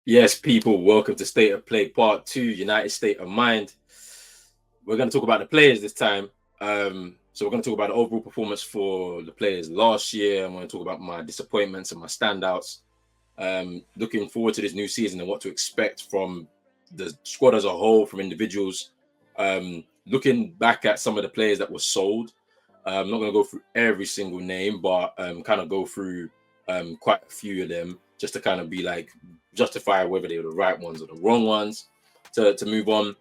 Yes, people, welcome to State of Play Part 2, United State of Mind. We're going to talk about the players this time. So we're going to talk about the overall performance for the players last year. I'm going to talk about my disappointments and my standouts. Looking forward to this new season and what to expect from the squad as a whole, from individuals. Looking back at some of the players that were sold. I'm not going to go through every single name, but kind of go through quite a few of them just to kind of be like justify whether they were the right ones or the wrong ones to move on,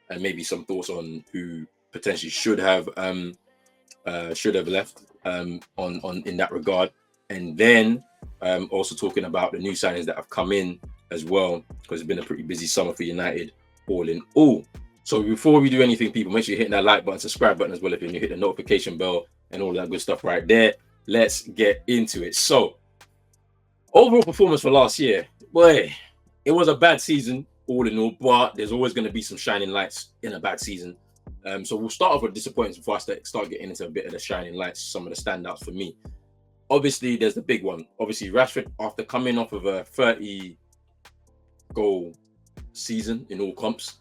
and maybe some thoughts on who potentially should have left on in that regard, and then also talking about the new signings that have come in as well, because it's been a pretty busy summer for United, all in all. So before we do anything, people, make sure you hit that like button, subscribe button as well if you're new, hit the notification bell and all that good stuff right there. Let's get into it. So overall performance for last year, boy, it was a bad season all in all, but there's always going to be some shining lights in a bad season. So we'll start off with disappointments before I start getting into a bit of the shining lights, some of the standouts for me. Obviously, there's the big one. Obviously, Rashford, after coming off of a 30 goal season in all comps,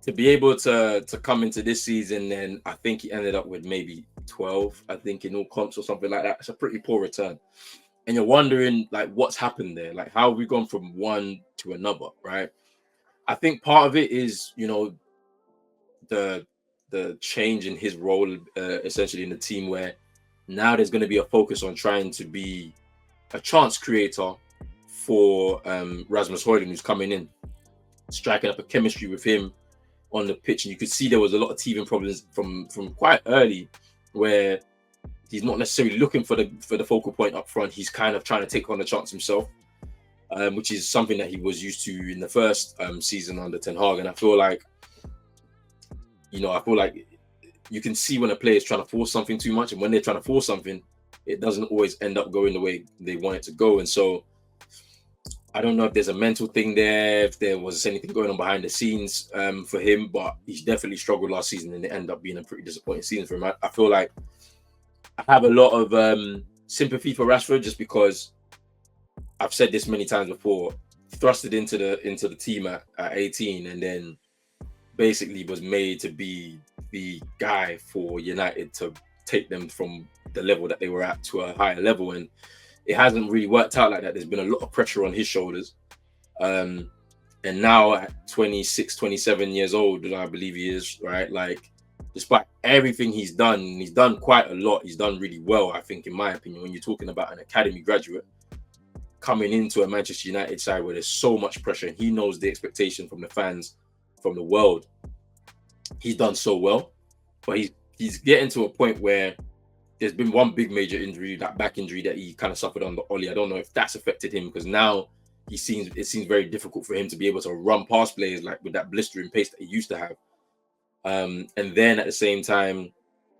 to be able to come into this season, and I think he ended up with maybe 12, I think, in all comps or something like that. It's a pretty poor return. And you're wondering, like, what's happened there? Like, how have we gone from one to another, right? I think part of it is, the the change in his role, essentially in the team, where now there's going to be a focus on trying to be a chance creator for Rasmus Højlund, who's coming in, striking up a chemistry with him on the pitch. And you could see there was a lot of teething problems from quite early, where he's not necessarily looking for the focal point up front. He's kind of trying to take on the chance himself, which is something that he was used to in the first season under Ten Hag. And I feel like you can see when a player is trying to force something too much, and when they're trying to force something, it doesn't always end up going the way they want it to go. And so I don't know if there's a mental thing there, if there was anything going on behind the scenes for him, but he's definitely struggled last season, and it ended up being a pretty disappointing season for him. I feel like I have a lot of sympathy for Rashford, just because I've said this many times before. Thrusted into the team at 18, and then basically was made to be the guy for United to take them from the level that they were at to a higher level, and it hasn't really worked out like that. There's been a lot of pressure on his shoulders, and now at 26, 27 years old, I believe he is, right? Like, despite everything he's done quite a lot. He's done really well, I think, in my opinion. When you're talking about an academy graduate coming into a Manchester United side where there's so much pressure, and he knows the expectation from the fans, from the world, he's done so well. But he's getting to a point where there's been one big major injury, that back injury that he kind of suffered on the Ollie. I don't know if that's affected him, because now it seems very difficult for him to be able to run past players like with that blistering pace that he used to have. And then at the same time,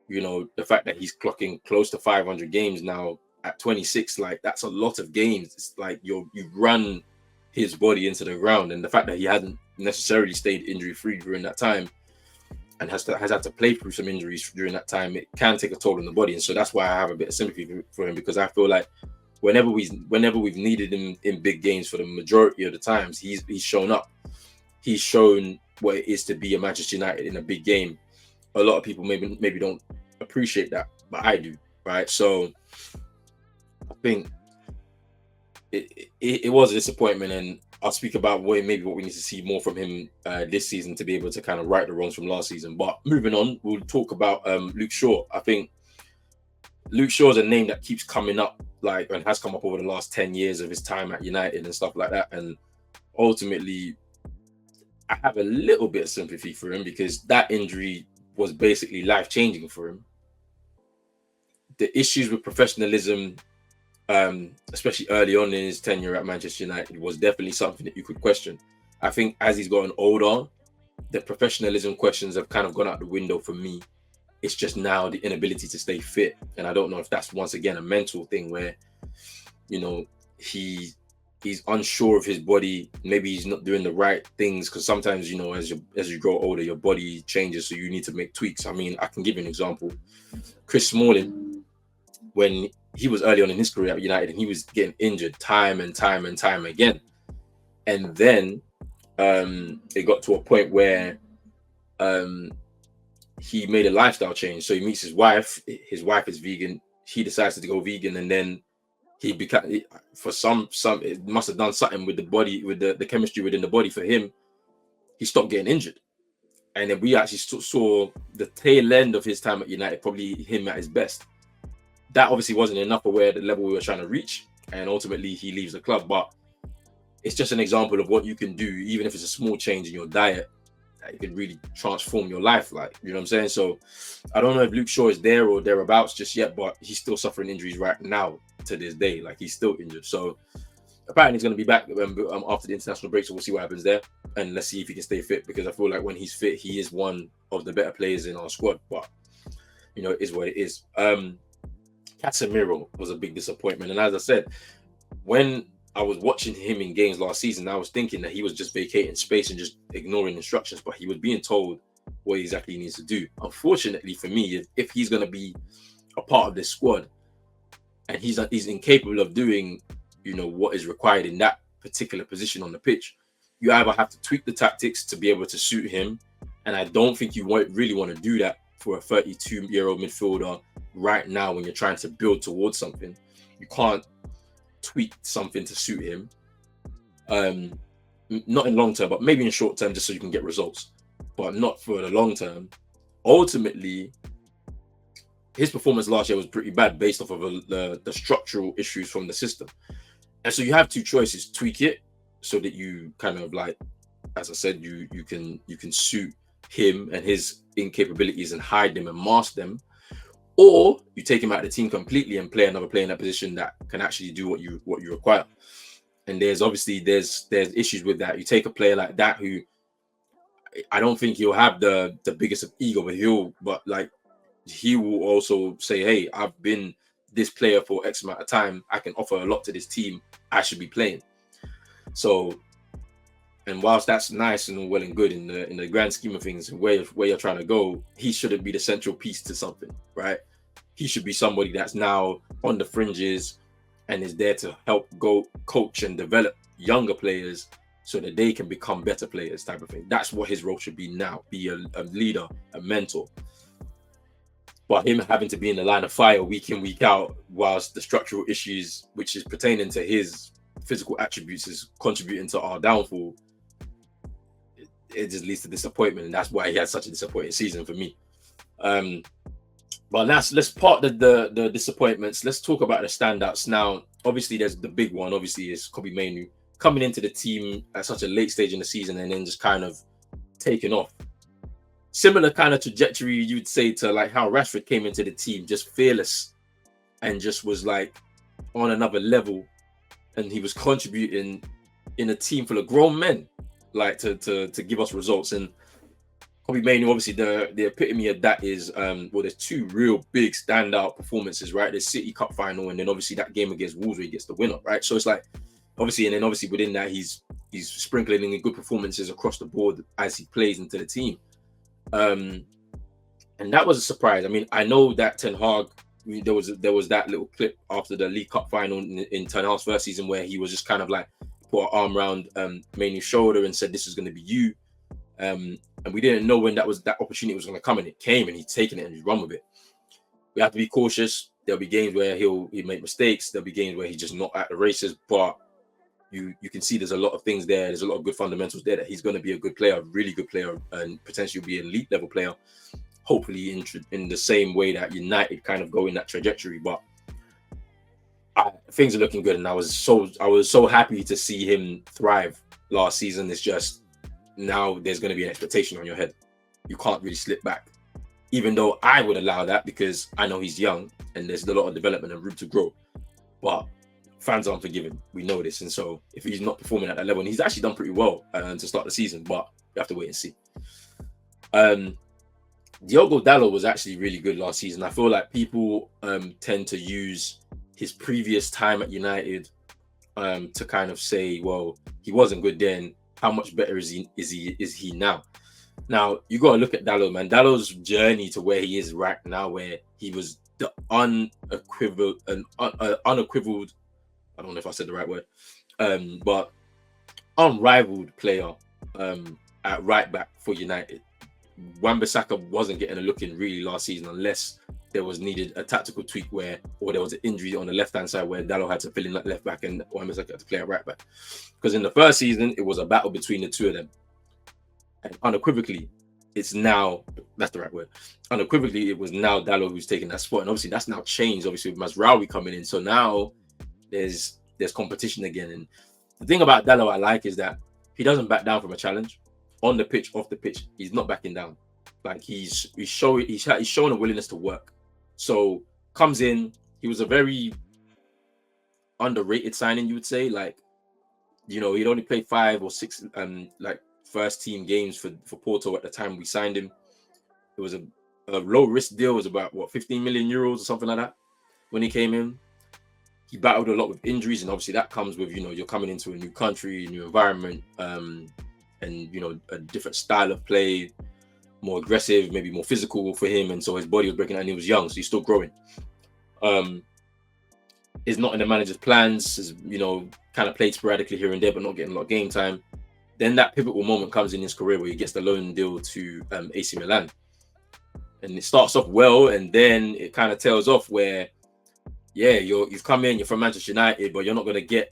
the fact that he's clocking close to 500 games now at 26, like, that's a lot of games. It's like you've run his body into the ground, and the fact that he hasn't necessarily stayed injury free during that time, and has had to play through some injuries during that time, it can take a toll on the body. And so that's why I have a bit of sympathy for him, because I feel like whenever we've needed him in big games, for the majority of the times, he's shown up. He's shown what it is to be a Manchester United in a big game. A lot of people maybe don't appreciate that, but I do, right? So I think it was a disappointment, and I'll speak about what we need to see more from him this season to be able to kind of right the wrongs from last season. But moving on, we'll talk about Luke Shaw. I think Luke Shaw is a name that keeps coming up, like, and has come up over the last 10 years of his time at United and stuff like that. And ultimately, I have a little bit of sympathy for him, because that injury was basically life-changing for him. The issues with professionalism, especially early on in his tenure at Manchester United, was definitely something that you could question. I think as he's gotten older, the professionalism questions have kind of gone out the window for me. It's just now the inability to stay fit. And I don't know if that's, once again, a mental thing where, he's unsure of his body. Maybe he's not doing the right things, because sometimes, as you grow older, your body changes, so you need to make tweaks. I mean, I can give you an example. Chris Smalling, when he was early on in his career at United, and he was getting injured time and time and time again. and then it got to a point where he made a lifestyle change. So he meets his wife. His wife is vegan. He decides to go vegan, and then he became, for some it must have done something with the body, with the chemistry within the body for him. He stopped getting injured, and then we actually saw the tail end of his time at United, probably him at his best. That obviously wasn't enough for where the level we were trying to reach, and ultimately he leaves the club. But it's just an example of what you can do, even if it's a small change in your diet, that you can really transform your life. Like, you know what I'm saying? So I don't know if Luke Shaw is there or thereabouts just yet, but he's still suffering injuries right now to this day. Like, he's still injured. So apparently he's going to be back after the international break. So we'll see what happens there. And let's see if he can stay fit, because I feel like when he's fit, he is one of the better players in our squad. But, you know, it is what it is. Casemiro was a big disappointment. And as I said, when I was watching him in games last season, I was thinking that he was just vacating space and just ignoring instructions, but he was being told what exactly he needs to do. Unfortunately for me, if he's going to be a part of this squad and he's incapable of doing, you know, what is required in that particular position on the pitch, you either have to tweak the tactics to be able to suit him, and I don't think you really want to do that for a 32-year-old midfielder right now when you're trying to build towards something. You can't tweak something to suit him, not in long term, but maybe in short term, just so you can get results, but not for the long term. Ultimately, his performance last year was pretty bad based off of the structural issues from the system. And so you have two choices: tweak it so that you kind of, like, as I said, you can suit him and his incapabilities and hide them and mask them, or you take him out of the team completely and play another player in that position that can actually do what you require. And there's issues with that. You take a player like that, who I don't think he'll have the biggest of ego, but he will also say, hey, I've been this player for X amount of time. I can offer a lot to this team. I should be playing. So, and whilst that's nice and well and good in the grand scheme of things, where you're trying to go, he shouldn't be the central piece to something, right? He should be somebody that's now on the fringes and is there to help go coach and develop younger players so that they can become better players, type of thing. That's what his role should be now: be a leader, a mentor. But him having to be in the line of fire week in, week out, whilst the structural issues, which is pertaining to his physical attributes, is contributing to our downfall, it just leads to disappointment. And that's why he had such a disappointing season for me. But let's part the disappointments. Let's talk about the standouts. Now, obviously, there's the big one, obviously, is Kobbie Mainoo coming into the team at such a late stage in the season and then just kind of taking off. Similar kind of trajectory, you'd say, to like how Rashford came into the team, just fearless and just was like on another level, and he was contributing in a team full of grown men, like to give us results. And Kobbie Mainoo, obviously, the epitome of that is there's two real big standout performances, right? The City Cup final, and then obviously that game against Wolves where he gets the winner, right? So it's like obviously within that he's sprinkling in good performances across the board as he plays into the team. And that was a surprise. I mean, I know that Ten Hag, there was that little clip after the League Cup final in Ten Hag's first season where he was just kind of like put an arm around Mainoo's shoulder and said, "This is going to be you." And we didn't know when that opportunity was going to come, and it came, and he's taken it and he's run with it. We have to be cautious. There'll be games where he'll make mistakes. There'll be games where he's just not at the races, but you can see there's a lot of things there. There's a lot of good fundamentals there that he's going to be a good player, a really good player, and potentially be an elite level player. Hopefully in the same way that United kind of go in that trajectory. But things are looking good, and I was so happy to see him thrive last season. It's just now there's going to be an expectation on your head. You can't really slip back, even though I would allow that because I know he's young and there's a lot of development and room to grow. But fans are unforgiving. We know this. And so if he's not performing at that level, and he's actually done pretty well to start the season, but we have to wait and see. Diogo Dalot was actually really good last season. I feel like people tend to use his previous time at United to kind of say, well, he wasn't good then. How much better is he now? Now, you got to look at Dalot, man. Dalot's journey to where he is right now, where he was the unequivocal, I don't know if I said the right word, but unrivaled player at right back for United. Wan-Bissaka wasn't getting a look in really last season unless there was needed a tactical tweak or there was an injury on the left-hand side where Dalot had to fill in left back and Wan-Bissaka had to play at right back. Because in the first season, it was a battle between the two of them. And unequivocally, it's now, that's the right word, unequivocally, it was now Dalot who's taking that spot. And obviously, that's now changed, obviously, with Mazraoui coming in. So now there's competition again. And the thing about Dalot I like is that he doesn't back down from a challenge. On the pitch, off the pitch, he's not backing down. Like he's showing a willingness to work. So comes in, he was a very underrated signing, you would say. Like, he'd only played 5 or 6 like first team games for Porto at the time we signed him. It was a low risk deal. It was about 15 million euros or something like that when he came in. He battled a lot with injuries, and obviously that comes with you're coming into a new country, a new environment, and a different style of play, more aggressive, maybe more physical for him, and so his body was breaking down. And he was young, so he's still growing. Is not in the manager's plans. Is kind of played sporadically here and there, but not getting a lot of game time. Then that pivotal moment comes in his career where he gets the loan deal to AC Milan, and it starts off well, and then it kind of tails off where, you've come in, you're from Manchester United, but you're not going to get,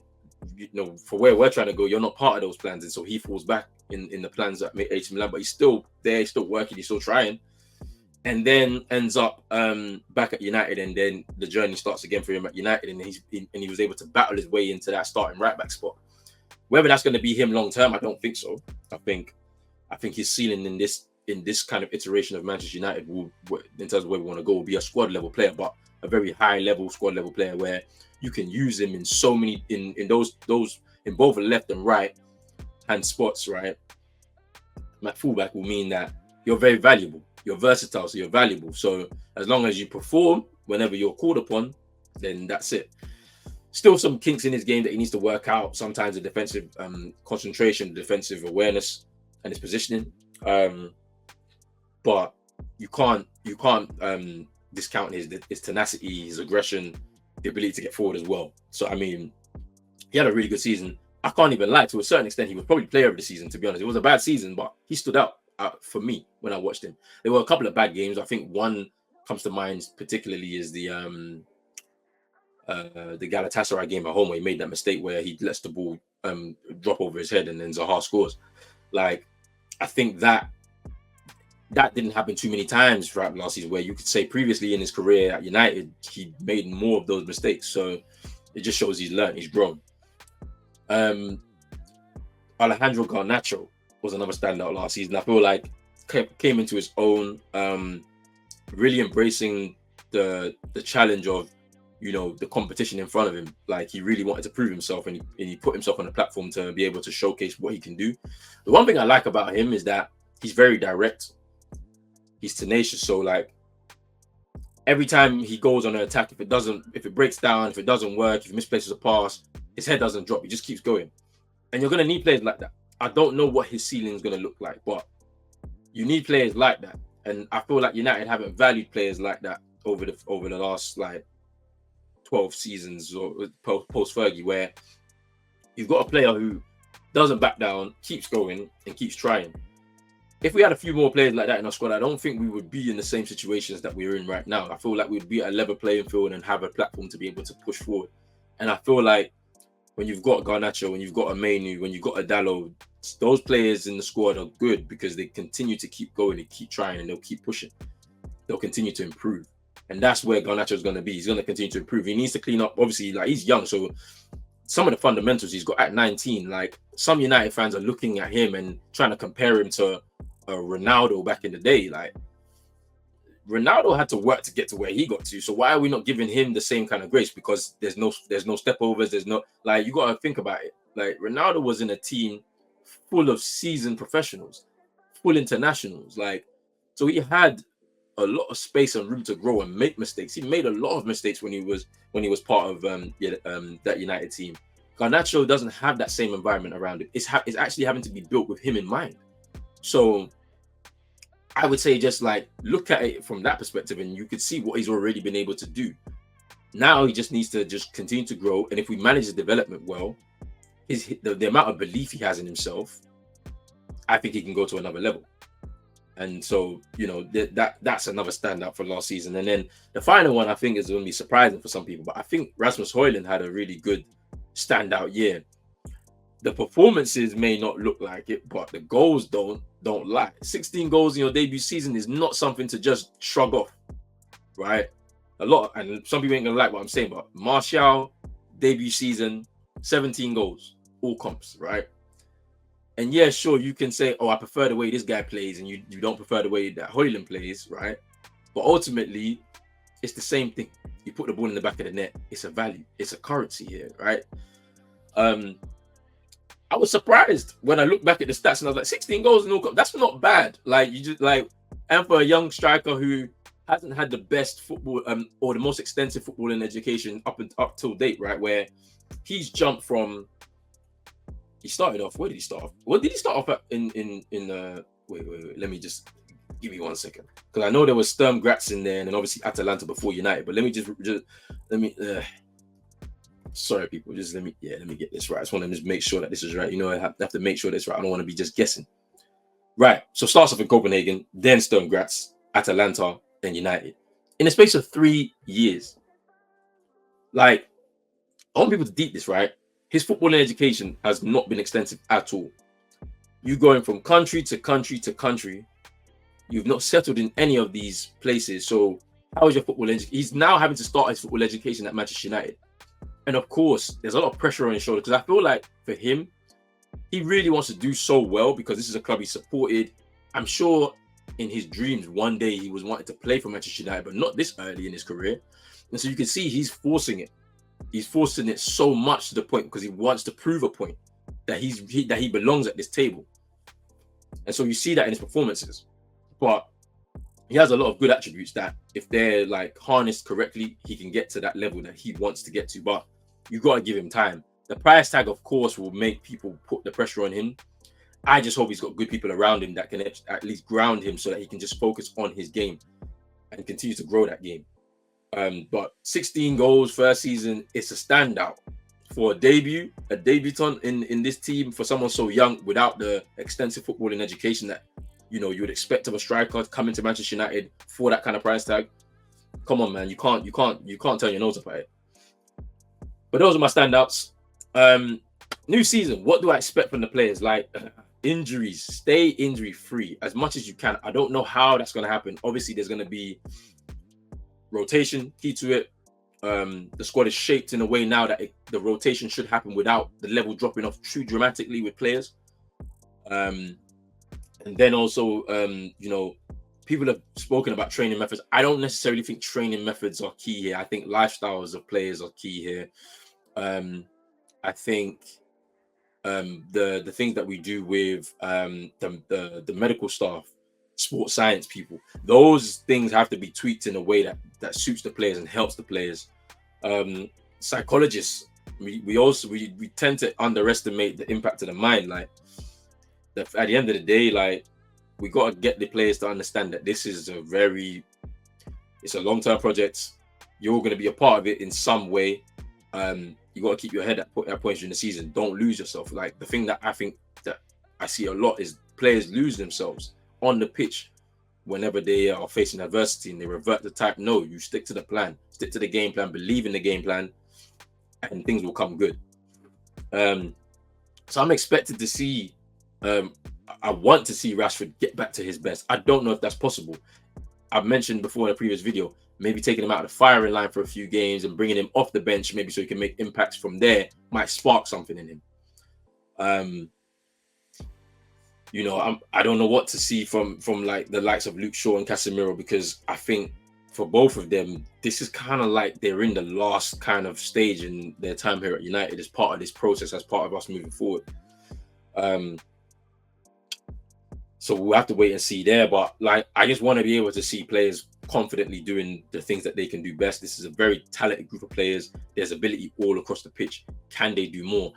for where we're trying to go, you're not part of those plans, and so he falls back in the plans that made AC Milan, but he's still there, he's still working, he's still trying, and then ends up back at United, and then the journey starts again for him at United, and he was able to battle his way into that starting right back spot. Whether that's going to be him long term, I don't think so. I think his ceiling in this kind of iteration of Manchester United will, in terms of where we want to go, will be a squad level player, but a very high level squad level player where you can use him in so many in those in both left and right hand spots, right? At fullback will mean that you're very valuable, you're versatile, so you're valuable. So as long as you perform whenever you're called upon, then that's it. Still some kinks in his game that he needs to work out. Sometimes the defensive concentration, defensive awareness, and his positioning. But you can't discount his tenacity, his aggression, the ability to get forward as well. So I mean, he had a really good season. I can't even lie, to a certain extent, he was probably player of the season, to be honest. It was a bad season, but he stood out for me when I watched him. There were a couple of bad games. I think one comes to mind particularly is the Galatasaray game at home where he made that mistake where he lets the ball drop over his head and then Zaha scores. Like, I think that didn't happen too many times throughout last season, where you could say previously in his career at United, he made more of those mistakes. So it just shows he's learned, he's grown. Alejandro Garnacho was another standout last season. I feel like came into his own, really embracing the challenge of, the competition in front of him. Like, he really wanted to prove himself, and he put himself on a platform to be able to showcase what he can do. The one thing I like about him is that he's very direct. He's tenacious. So like, every time he goes on an attack, if it breaks down, if it doesn't work, if he misplaces a pass, his head doesn't drop. He just keeps going. And you're going to need players like that. I don't know what his ceiling is going to look like, but you need players like that. And I feel like United haven't valued players like that over the last like 12 seasons or post Fergie, where you've got a player who doesn't back down, keeps going, and keeps trying. If we had a few more players like that in our squad, I don't think we would be in the same situations that we're in right now. I feel like we'd be at a level playing field and have a platform to be able to push forward. And I feel like when you've got Garnacho, when you've got a Mainu, when you've got a Dalot, those players in the squad are good because they continue to keep going, they keep trying, and they'll keep pushing. They'll continue to improve. And that's where Garnacho is going to be. He's going to continue to improve. He needs to clean up. Obviously, like, he's young, so some of the fundamentals he's got at 19, like, some United fans are looking at him and trying to compare him to Ronaldo back in the day. Like, Ronaldo had to work to get to where he got to. So why are we not giving him the same kind of grace? Because there's no step overs. There's no, like, you got to think about it. Like, Ronaldo was in a team full of seasoned professionals, full internationals. Like, so he had a lot of space and room to grow and make mistakes. He made a lot of mistakes when he was part of that United team. Garnacho doesn't have that same environment around him. It's actually having to be built with him in mind. So I would say just like look at it from that perspective, and you could see what he's already been able to do. Now he just needs to just continue to grow, and if we manage his development well, the amount of belief he has in himself, I think he can go to another level. And so, you know, that's another standout for last season. And then the final one, I think, is going to be surprising for some people, but I think Rasmus Højlund had a really good standout year. The performances may not look like it, but the goals don't lie. 16 goals in your debut season is not something to just shrug off, right? A lot, and some people ain't gonna like what I'm saying, but Martial, debut season, 17 goals, all comps, right? And yeah, sure, you can say, oh, I prefer the way this guy plays, and you don't prefer the way that Højlund plays, right? But ultimately, it's the same thing. You put the ball in the back of the net, it's a value, it's a currency here, right? I was surprised when I looked back at the stats and I was like, 16 goals in all comps, that's not bad. Like, you just like, and for a young striker who hasn't had the best football or the most extensive footballing education up till date, right? Where he's jumped from, he started off, where did he start off? What did he start off at wait, let me just, give me 1 second. Because I know there was Sturm Graz in there and then obviously Atalanta before United, but let me sorry people, just let me get this right. I just want to just make sure that this is right. You know, I have to make sure that's right. I don't want to be just guessing. Right, so starts off in Copenhagen, then Sturm Graz, Atalanta, and United. In the space of 3 years. Like, I want people to deep this, right? His footballing education has not been extensive at all. You going from country to country to country. You've not settled in any of these places. So how is your football education? He's now having to start his football education at Manchester United. And of course, there's a lot of pressure on his shoulder because I feel like for him, he really wants to do so well because this is a club he supported. I'm sure in his dreams, one day he was wanting to play for Manchester United, but not this early in his career. And so you can see he's forcing it. He's forcing it so much to the point because he wants to prove a point that he belongs at this table. And so you see that in his performances. But he has a lot of good attributes that if they're like harnessed correctly, he can get to that level that he wants to get to. But you got to give him time. The price tag, of course, will make people put the pressure on him. I just hope he's got good people around him that can at least ground him so that he can just focus on his game and continue to grow that game. But 16 goals first season, it's a standout for a debutant in this team, for someone so young without the extensive footballing education that, you know, you would expect of a striker coming to Manchester United for that kind of price tag. Come on, man, you can't turn your nose up at it. But those are my standouts. New season, what do I expect from the players? Like injuries, stay injury free as much as you can. I don't know how that's going to happen. Obviously, there's going to be rotation, key to it. The squad is shaped in a way now that the rotation should happen without the level dropping off too dramatically with players. And then also, you know, people have spoken about training methods. I don't necessarily think training methods are key here. I think lifestyles of players are key here. I think the things that we do with the medical staff, sports science people, those things have to be tweaked in a way that suits the players and helps the players. Psychologists, we tend to underestimate the impact of the mind. Like at the end of the day, like we got to get the players to understand that this is it's a long-term project. You're going to be a part of it in some way. You got to keep your head at points during the season. Don't lose yourself. Like the thing that I think that I see a lot is players lose themselves on the pitch whenever they are facing adversity and they revert to type. No, you stick to the plan, stick to the game plan, believe in the game plan, and things will come good. So I'm expected to see, I want to see Rashford get back to his best. I don't know if that's possible. I've mentioned before in a previous video, maybe taking him out of the firing line for a few games and bringing him off the bench, maybe so he can make impacts from there, might spark something in him. You know, I don't know what to see from like the likes of Luke Shaw and Casemiro, because I think for both of them, this is kind of like they're in the last kind of stage in their time here at United as part of this process, as part of us moving forward. So we'll have to wait and see there. But like, I just want to be able to see players confidently doing the things that they can do best. This is a very talented group of players. There's ability all across the pitch. Can they do more?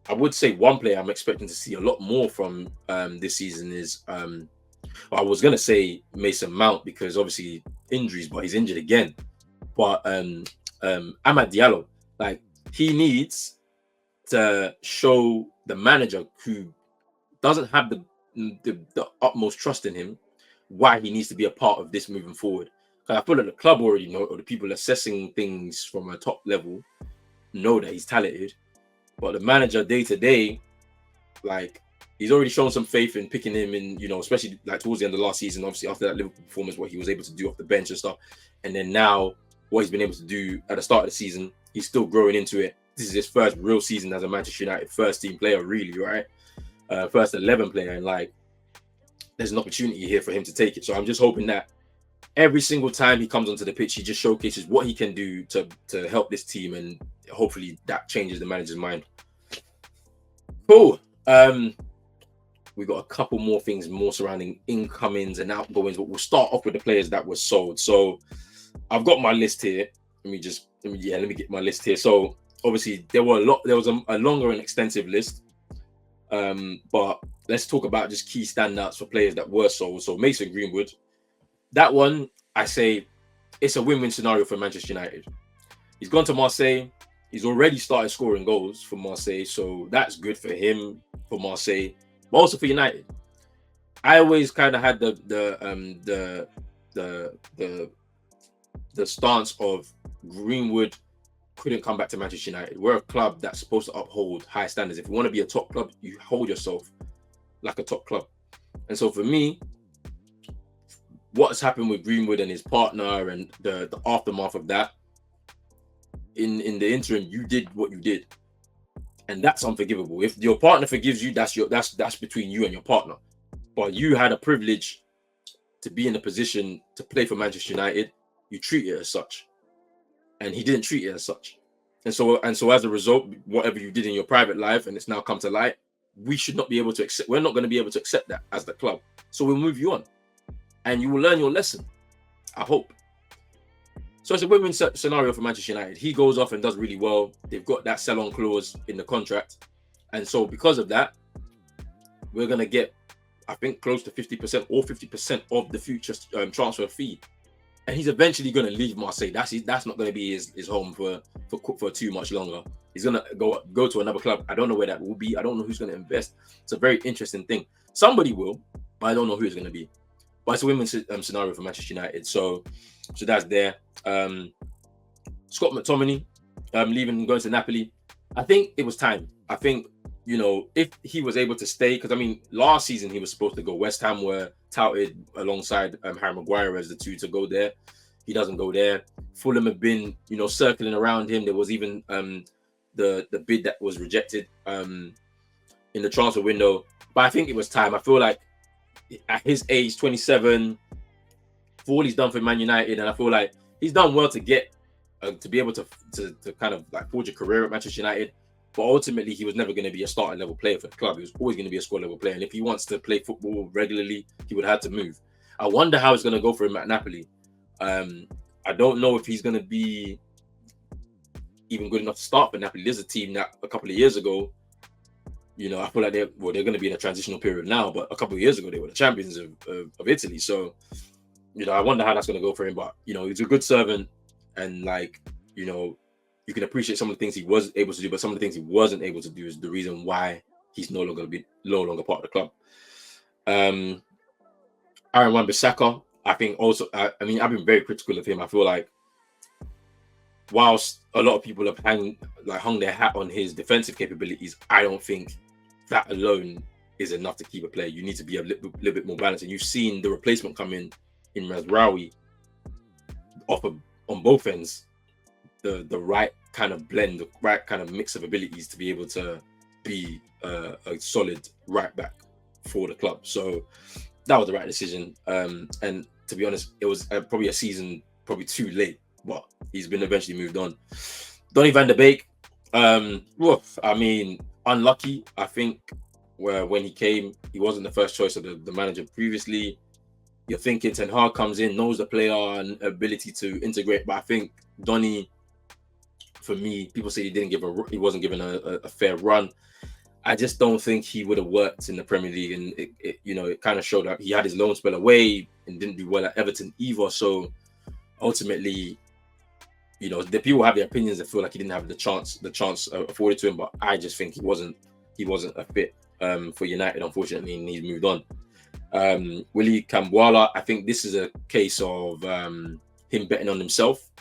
I would say one player I'm expecting to see a lot more from this season is, I was going to say Mason Mount, because obviously injuries, but he's injured again. But Amad Diallo, like he needs to show the manager, who doesn't have the utmost trust in him, why he needs to be a part of this moving forward. Because I feel like the club already know, or the people assessing things from a top level know that he's talented, but the manager day to day, like, he's already shown some faith in picking him in, especially like towards the end of last season, obviously after that Liverpool performance, what he was able to do off the bench and stuff. And then now what he's been able to do at the start of the season, he's still growing into it. This is his first real season as a Manchester United first team player, really, right? First 11 player, and like, there's an opportunity here for him to take it. So I'm just hoping that every single time he comes onto the pitch, he just showcases what he can do to help this team, and hopefully that changes the manager's mind. Cool. We got a couple more things more surrounding incomings and outgoings, but we'll start off with the players that were sold. So I've got my list here. Let me get my list here. So obviously there was a longer and extensive list. But let's talk about just key standouts for players that were sold. So Mason Greenwood, that one, I say it's a win-win scenario for Manchester United. He's gone to Marseille. He's already started scoring goals for Marseille, so that's good for him, for Marseille, but also for United. I always kind of had the stance of Greenwood couldn't come back to Manchester United. We're a club that's supposed to uphold high standards. If you want to be a top club, you hold yourself like a top club. And so for me, what's happened with Greenwood and his partner and the aftermath of that, in the interim, you did what you did, and that's unforgivable. If your partner forgives you, that's between you and your partner. But you had a privilege to be in a position to play for Manchester United. You treat it as such, and he didn't treat it as such. And so as a result, whatever you did in your private life, and it's now come to light, we should not be able to accept. We're not going to be able to accept that as the club. So we'll move you on, and you will learn your lesson, I hope. So it's a win-win scenario for Manchester United. He goes off and does really well. They've got that sell-on clause in the contract. And so because of that, we're going to get, I think, close to 50% or 50% of the future transfer fee. And he's eventually going to leave Marseille. That's not going to be his home for too much longer. He's going to go to another club. I don't know where that will be. I don't know who's going to invest. It's a very interesting thing. Somebody will, but I don't know who it's going to be. But it's a win-win scenario for Manchester United. So that's there. Scott McTominay leaving and going to Napoli. I think it was time. I think, if he was able to stay, because last season he was supposed to go. West Ham were touted alongside Harry Maguire as the two to go there. He doesn't go there. Fulham have been, circling around him. There was even the bid that was rejected in the transfer window. But I think it was time. I feel like at his age, 27, for all he's done for Man United, and I feel like he's done well to get to be able to kind of like forge a career at Manchester United. But ultimately, he was never going to be a starting level player for the club. He was always going to be a squad level player. And if he wants to play football regularly, he would have to move. I wonder how it's going to go for him at Napoli. I don't know if he's going to be even good enough to start for Napoli. There's a team that a couple of years ago, I feel like they're going to be in a transitional period now, but a couple of years ago, they were the champions of Italy. So, I wonder how that's going to go for him. But, he's a good servant, and you can appreciate some of the things he was able to do, but some of the things he wasn't able to do is the reason why he's no longer part of the club. Aaron Wan-Bissaka, I think also, I've been very critical of him. I feel like whilst a lot of people have hung their hat on his defensive capabilities, I don't think that alone is enough to keep a player. You need to be a little bit more balanced. And you've seen the replacement come in Mazraoui on both ends, the right kind of blend, the right kind of mix of abilities to be able to be a solid right back for the club. So that was the right decision. And to be honest, it was probably a season too late, but he's been eventually moved on. Donny van der Beek, unlucky. I think when he came, he wasn't the first choice of the manager previously. You're thinking Ten Hag comes in, knows the player and ability to integrate, but I think Donny, for me, people say he wasn't given a fair run. I just don't think he would have worked in the Premier League, and it kind of showed up. He had his loan spell away and didn't do well at Everton either. So ultimately, you know, the people have their opinions. They feel like he didn't have the chance afforded to him, but I just think he wasn't a fit for United, unfortunately, and he's moved on. Willie Kambwala, I think this is a case of him betting on himself,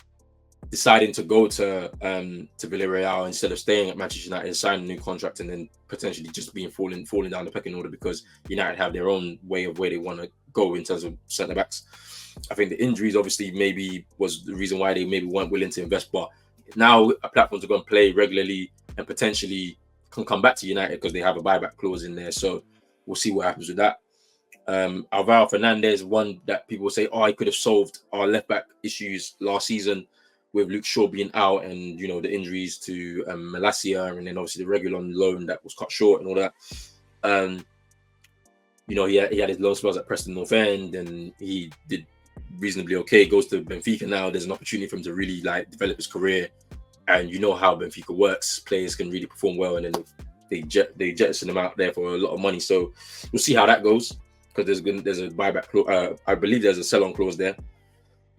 deciding to go to Villarreal instead of staying at Manchester United, sign a new contract, and then potentially just falling down the pecking order because United have their own way of where they want to go in terms of centre backs. I think the injuries obviously maybe was the reason why they maybe weren't willing to invest, but now a platform to go and play regularly and potentially can come back to United because they have a buyback clause in there. So we'll see what happens with that. Alvaro Fernandez, one that people say, oh, he could have solved our left back issues last season with Luke Shaw being out and, you know, the injuries to Malacia and then obviously the regular loan that was cut short and all that. You know, he had his loan spells at Preston North End and he did reasonably okay, goes to Benfica now. There's an opportunity for him to really like develop his career, and you know how Benfica works. Players can really perform well and then they jettison them out there for a lot of money. So we'll see how that goes because there's a buyback clause. I believe there's a sell-on clause there.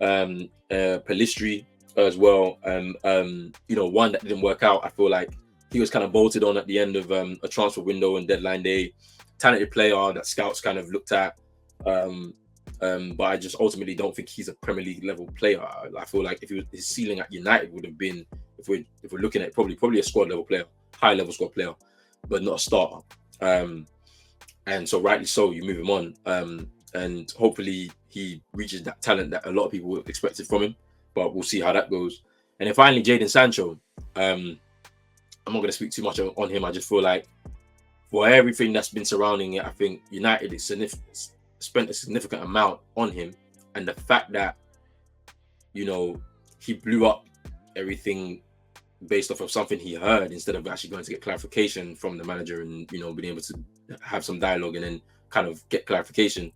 Pelistri as well. You know, one that didn't work out. I feel like he was kind of bolted on at the end of a transfer window and deadline day. Talented player that scouts kind of looked at. But I just ultimately don't think he's a Premier League level player. I feel like if his ceiling at United would have been, if we're looking at probably a squad level player, high level squad player, but not a starter. And so rightly so, you move him on. And hopefully he reaches that talent that a lot of people expected from him. But we'll see how that goes. And then finally, Jadon Sancho. I'm not going to speak too much on him. I just feel like for everything that's been surrounding it, I think United spent a significant amount on him, and the fact that, you know, he blew up everything based off of something he heard instead of actually going to get clarification from the manager and, you know, being able to have some dialogue and then kind of get clarification,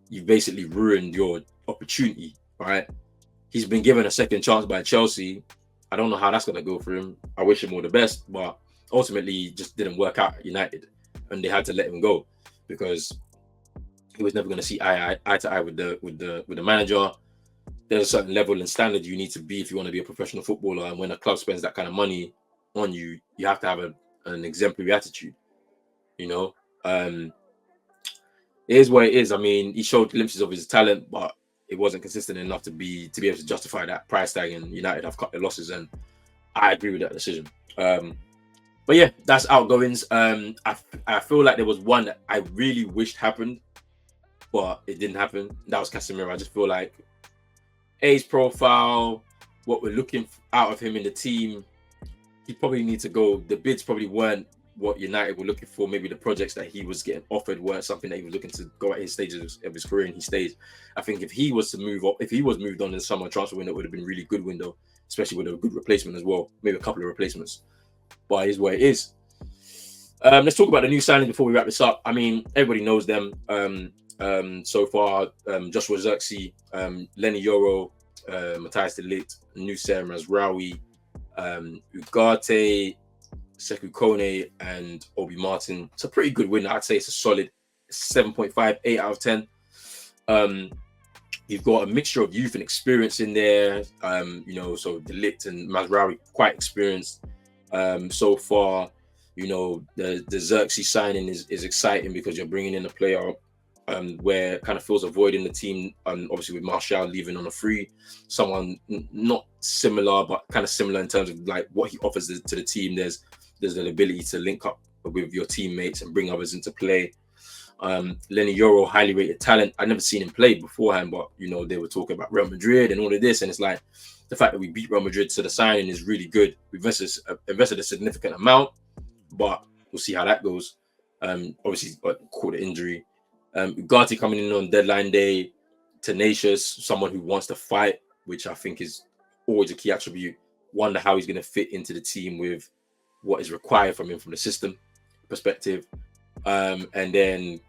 you've basically ruined your opportunity, right? He's been given a second chance by Chelsea. I don't know how that's going to go for him. I wish him all the best, but ultimately it just didn't work out at United and they had to let him go because he was never going to see eye to eye with the manager. There's a certain level and standard you need to be if you want to be a professional footballer. And when a club spends that kind of money on you, you have to have an exemplary attitude. You know, it is what it is. I mean, he showed glimpses of his talent, but it wasn't consistent enough to be able to justify that price tag. And United have cut their losses, and I agree with that decision. But yeah, that's outgoings. I feel like there was one that I really wished happened, but it didn't happen. That was Casemiro. I just feel like his profile, what we're looking out of him in the team, he probably needs to go. The bids probably weren't what United were looking for. Maybe the projects that he was getting offered weren't something that he was looking to go at his stages of his career, and he stays. I think if he was to move up, if he was moved on in the summer transfer window, it would have been a really good window, especially with a good replacement as well. Maybe a couple of replacements. But it is what it is. Let's talk about the new signings before we wrap this up. I mean, everybody knows them. So far, Joshua Zirkzee, Lenny Yoro, Matthias de Ligt, Nusser Mazraoui, Ugarte, Sekou Kone, and Obi Martin. It's a pretty good win. I'd say it's a solid 7.5, 8 out of 10. You've got a mixture of youth and experience in there. You know, so de Ligt and Mazraoui quite experienced so far. You know, the Zirkzee signing is exciting because you're bringing in a player where kind of fills a void in the team, obviously with Martial leaving on a free, someone not similar but kind of similar in terms of like what he offers to the team. There's an ability to link up with your teammates and bring others into play. Lenny Yoro, highly rated talent. I'd never seen him play beforehand, but you know, they were talking about Real Madrid and all of this, and it's like the fact that we beat Real Madrid to the signing is really good. We've invested a significant amount, but we'll see how that goes. Obviously caught an injury. Ugarte coming in on deadline day, tenacious, someone who wants to fight, which I think is always a key attribute. Wonder how he's going to fit into the team with what is required from him from the system perspective. And then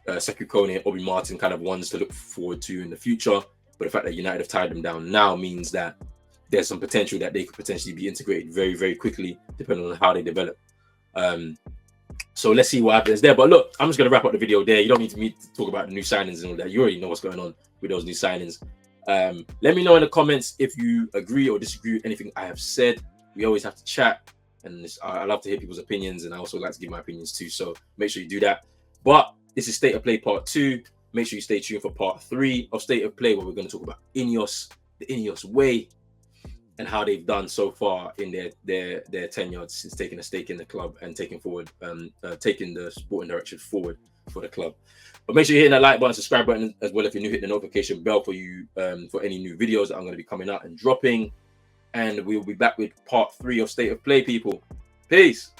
Sekou Kone and Obi Martin kind of ones to look forward to in the future. But the fact that United have tied them down now means that there's some potential that they could potentially be integrated very, very quickly, depending on how they develop. So let's see what happens there. But look, I'm just going to wrap up the video there. You don't need me to talk about the new signings and all that. You already know what's going on with those new signings. Let me know in the comments if you agree or disagree with anything I have said. We always have to chat, and I love to hear people's opinions, and I also like to give my opinions too. So make sure you do that. But this is State of Play Part 2. Make sure you stay tuned for Part 3 of State of Play, where we're going to talk about Ineos, the Ineos way, and how they've done so far in their tenure since taking a stake in the club and taking the sporting direction forward for the club. But make sure you hit that like button, subscribe button as well if you're new. Hit the notification bell for you for any new videos that I'm going to be coming out and dropping. And we'll be back with Part 3 of State of Play, people. Peace.